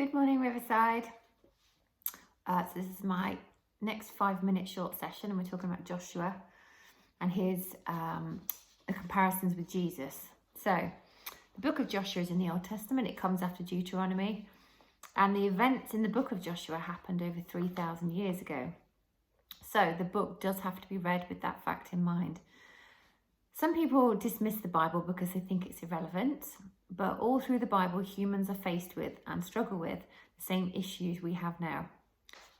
Good morning, Riverside. So this is my next 5-minute short session, and we're talking about Joshua and his the comparisons with Jesus. So the book of Joshua is in the Old Testament. It comes after Deuteronomy, and the events in the book of Joshua happened over 3,000 years ago. So the book does have to be read with that fact in mind. Some people dismiss the Bible because they think it's irrelevant, but all through the Bible, humans are faced with and struggle with the same issues we have now.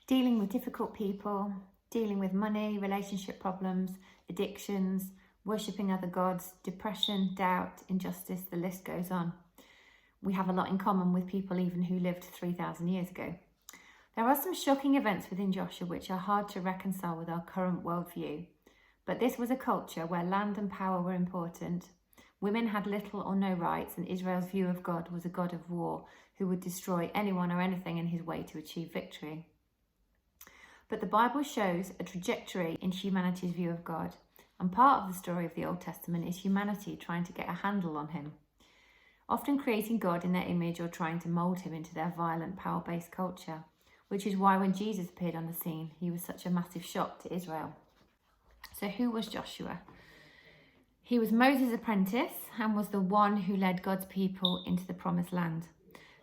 Dealing with difficult people, dealing with money, relationship problems, addictions, worshipping other gods, depression, doubt, injustice, the list goes on. We have a lot in common with people even who lived 3,000 years ago. There are some shocking events within Joshua which are hard to reconcile with our current worldview. But this was a culture where land and power were important. Women had little or no rights, and Israel's view of God was a God of war who would destroy anyone or anything in his way to achieve victory. But the Bible shows a trajectory in humanity's view of God, and part of the story of the Old Testament is humanity trying to get a handle on him, often creating God in their image or trying to mould him into their violent, power-based culture, which is why when Jesus appeared on the scene, he was such a massive shock to Israel. So who was Joshua? He was Moses' apprentice and was the one who led God's people into the promised land.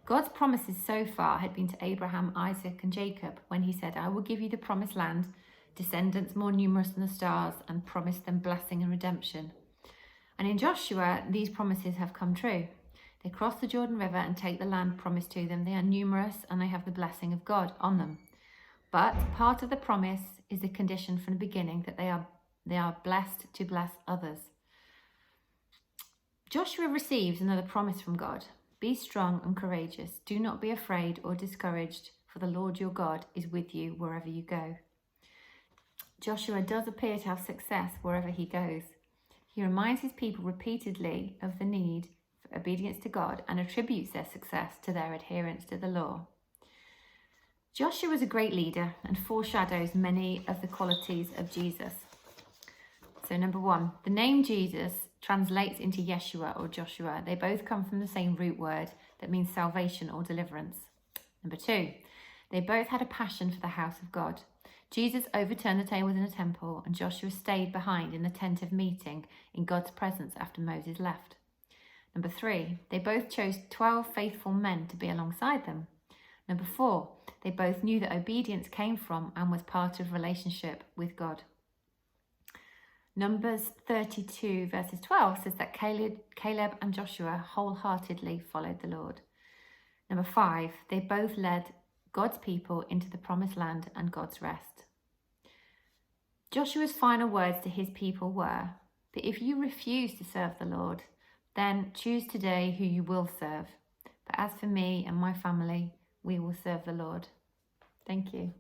God's promises so far had been to Abraham, Isaac and Jacob when he said, I will give you the promised land, descendants more numerous than the stars, and promised them blessing and redemption. And in Joshua, these promises have come true. They cross the Jordan River and take the land promised to them. They are numerous and they have the blessing of God on them. But part of the promise is a condition from the beginning that they are blessed to bless others. Joshua receives another promise from God. Be strong and courageous. Do not be afraid or discouraged, for the Lord your God is with you wherever you go. Joshua does appear to have success wherever he goes. He reminds his people repeatedly of the need for obedience to God and attributes their success to their adherence to the law. Joshua was a great leader and foreshadows many of the qualities of Jesus. So number one, the name Jesus translates into Yeshua or Joshua. They both come from the same root word that means salvation or deliverance. Number two, they both had a passion for the house of God. Jesus overturned the tables in the temple and Joshua stayed behind in the tent of meeting in God's presence after Moses left. Number three, they both chose 12 faithful men to be alongside them. Number four, they both knew that obedience came from and was part of relationship with God. Numbers 32 verses 12 says that Caleb and Joshua wholeheartedly followed the Lord. Number 5, they both led God's people into the promised land and God's rest. Joshua's final words to his people were, but if you refuse to serve the Lord, then choose today who you will serve. But as for me and my family, we will serve the Lord. Thank you.